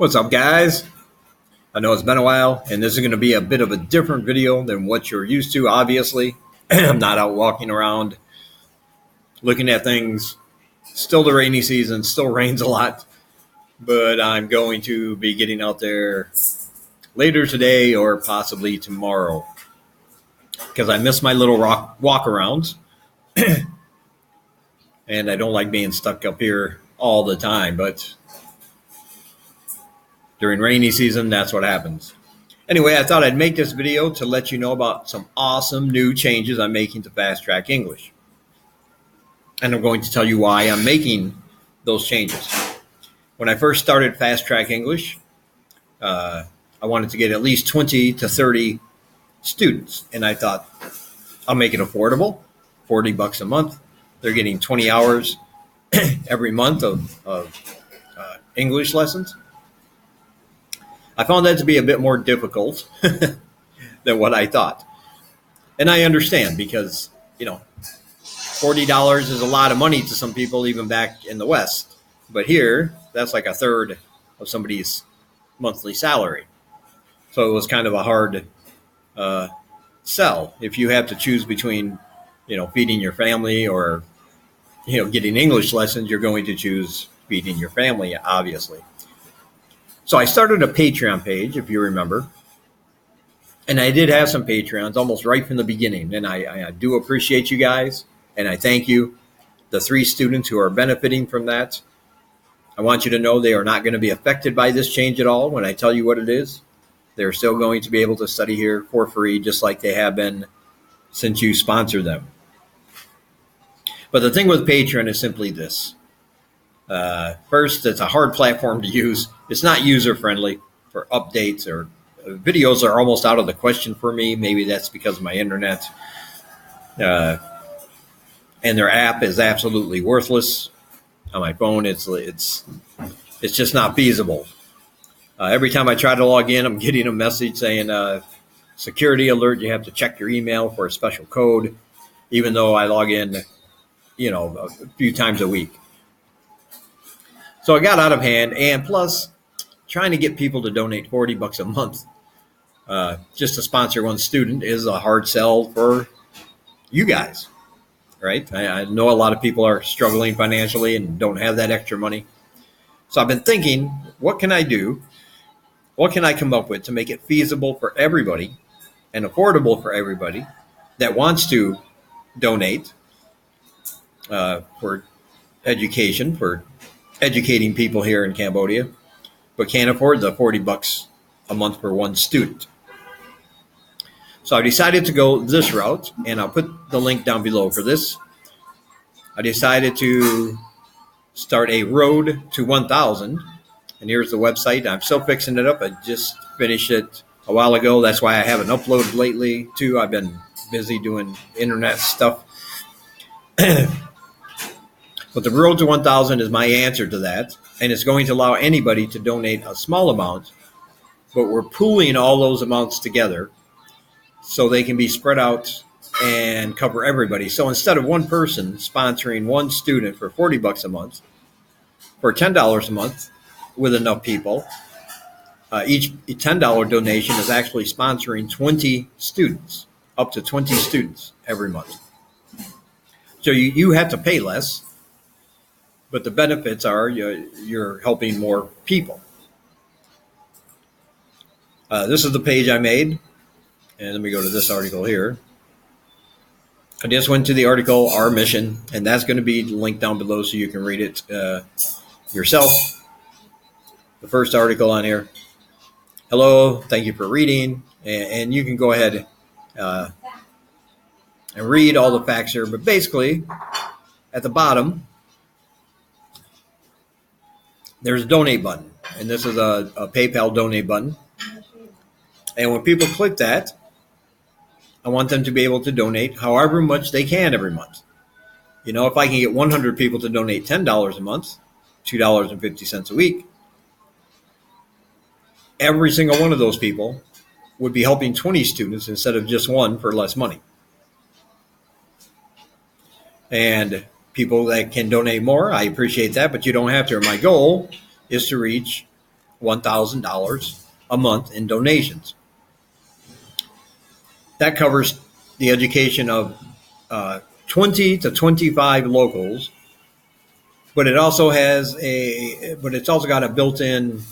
What's up, guys? I know it's been a while, and this is going to be a bit of a different video than what you're used to, obviously. I'm not out walking around looking at things. Still the rainy season, still rains a lot, but I'm going to be getting out there later today or possibly tomorrow because I miss my little walk arounds, and I don't like being stuck up here all the time, but during rainy season, that's what happens. Anyway, I thought I'd make this video to let you know about some awesome new changes I'm making to Fast Track English. And I'm going to tell you why I'm making those changes. When I first started Fast Track English, I wanted to get at least 20 to 30 students. And I thought, I'll make it affordable, $40 a month. They're getting 20 hours every month of English lessons. I found that to be a bit more difficult than what I thought. And I understand because, $40 is a lot of money to some people, even back in the West. But here, that's like a third of somebody's monthly salary. So it was kind of a hard sell. If you have to choose between, feeding your family or, getting English lessons, you're going to choose feeding your family, obviously. So I started a Patreon page, if you remember, and I did have some Patreons almost right from the beginning, and I do appreciate you guys, and I thank you, the 3 students who are benefiting from that. I want you to know they are not going to be affected by this change at all when I tell you what it is. They're still going to be able to study here for free, just like they have been since you sponsor them. But the thing with Patreon is simply this. First, it's a hard platform to use. It's not user-friendly for updates or videos are almost out of the question for me. Maybe that's because of my internet. And their app is absolutely worthless. On my phone, it's just not feasible. Every time I try to log in, I'm getting a message saying, security alert, you have to check your email for a special code, even though I log in, a few times a week. So it got out of hand, and plus, trying to get people to donate $40 a month just to sponsor one student is a hard sell for you guys, right? I know a lot of people are struggling financially and don't have that extra money. So I've been thinking, what can I do? What can I come up with to make it feasible for everybody and affordable for everybody that wants to donate for education, for educating people here in Cambodia, but can't afford the $40 a month for one student. So I decided to go this route, and I'll put the link down below for this. I decided to start a road to 1,000, and here's the website. I'm still fixing it up. I just finished it a while ago. That's why I haven't uploaded lately, too. I've been busy doing internet stuff. But the road to 1,000 is my answer to that, and it's going to allow anybody to donate a small amount, but we're pooling all those amounts together so they can be spread out and cover everybody. So instead of one person sponsoring one student for $40 a month, for $10 a month with enough people, each $10 donation is actually sponsoring 20 students, up to 20 students every month. So you have to pay less, but the benefits are you're helping more people. This is the page I made. And let me go to this article here. I just went to the article, Our Mission, and that's going to be linked down below so you can read it yourself. The first article on here. Hello, thank you for reading. And you can go ahead and read all the facts here. But basically, at the bottom, there's a donate button. And this is a PayPal donate button. And when people click that, I want them to be able to donate however much they can every month. If I can get 100 people to donate $10 a month, $2.50 a week, every single one of those people would be helping 20 students instead of just one for less money. And people that can donate more, I appreciate that, but you don't have to. My goal is to reach $1,000 a month in donations. That covers the education of 20 to 25 locals, but it's also got a built-in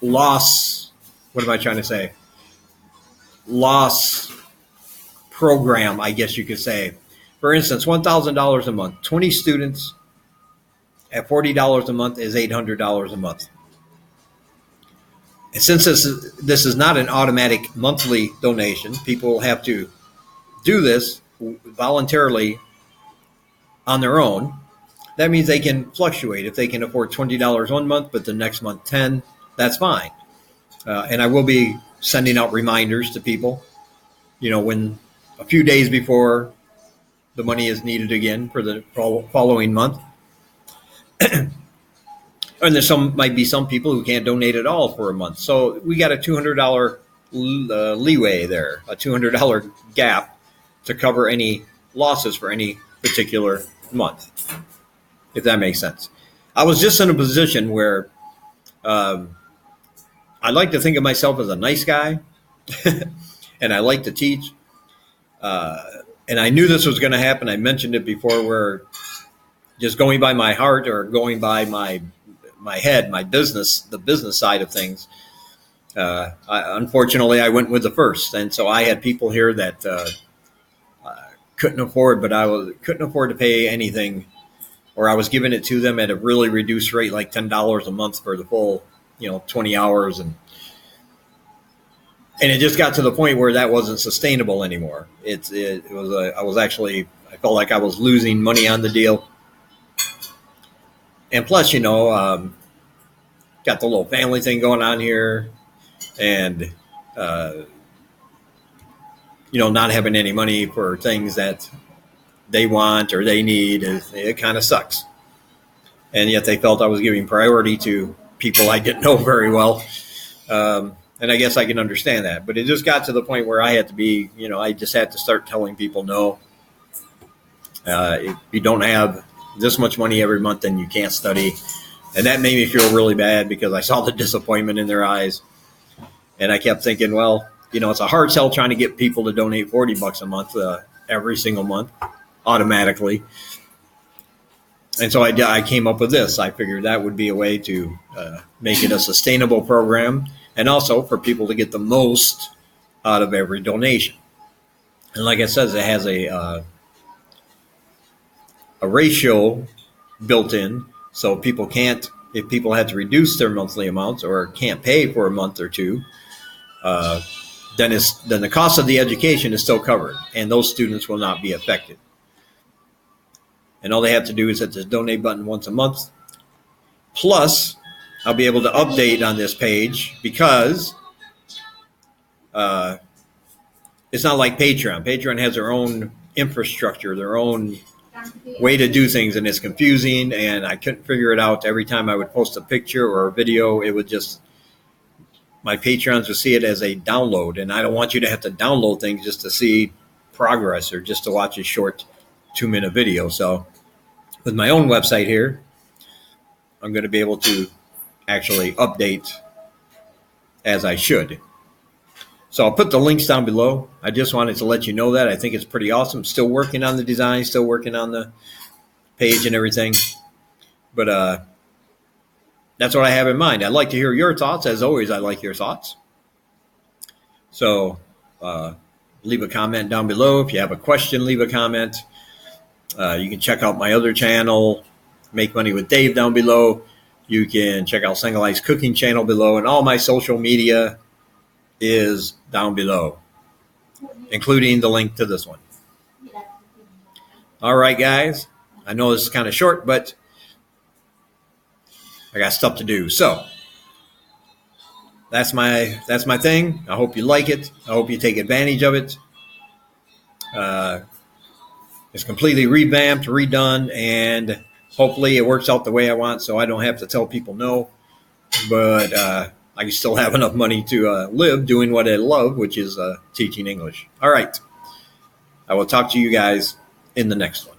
loss. What am I trying to say? Loss program, I guess you could say. For instance, $1,000 a month, 20 students at $40 a month is $800 a month. And since this is not an automatic monthly donation, people have to do this voluntarily on their own. That means they can fluctuate. If they can afford $20 one month, but the next month $10, that's fine. And I will be sending out reminders to people, when a few days before the money is needed again for the following month. And might be some people who can't donate at all for a month. So we got a $200 leeway there, a $200 gap to cover any losses for any particular month, if that makes sense. I was just in a position where I like to think of myself as a nice guy, and I like to teach. And I knew this was going to happen. I mentioned it before, where just going by my heart or going by my head, the business side of things. Unfortunately, I went with the first, and so I had people here that couldn't afford, but couldn't afford to pay anything, or I was giving it to them at a really reduced rate, like $10 a month for the full, 20 hours, and it just got to the point where that wasn't sustainable anymore. I felt like I was losing money on the deal. And plus, got the little family thing going on here, and, not having any money for things that they want or they need, it kind of sucks. And yet they felt I was giving priority to people I didn't know very well. And I guess I can understand that. But it just got to the point where I had to be, I just had to start telling people no. If you don't have this much money every month, then you can't study. And that made me feel really bad because I saw the disappointment in their eyes. And I kept thinking, well, it's a hard sell trying to get people to donate $40 a month every single month automatically. And so I came up with this. I figured that would be a way to make it a sustainable program, and also for people to get the most out of every donation. And like I said, it has a ratio built in, so if people have to reduce their monthly amounts or can't pay for a month or two, then the cost of the education is still covered, and those students will not be affected. And all they have to do is hit the donate button once a month. Plus, I'll be able to update on this page because it's not like Patreon. Patreon has their own infrastructure, their own way to do things, and it's confusing, and I couldn't figure it out. Every time I would post a picture or a video, it would just, my Patreons would see it as a download, and I don't want you to have to download things just to see progress or just to watch a short 2-minute video. So with my own website here, I'm going to be able to actually update as I should. So I'll put the links down below. I just wanted to let you know that. I think it's pretty awesome. Still working on the design, still working on the page and everything. But that's what I have in mind. I'd like to hear your thoughts. As always, I like your thoughts. So leave a comment down below. If you have a question, leave a comment. You can check out my other channel, Make Money with Dave, down below. You can check out Single Ice Cooking channel below, and all my social media is down below, including the link to this one. All right, guys. I know this is kind of short, but I got stuff to do. So that's my thing. I hope you like it. I hope you take advantage of it. It's completely revamped, redone, and hopefully it works out the way I want, so I don't have to tell people no. But I can still have enough money to live doing what I love, which is teaching English. All right. I will talk to you guys in the next one.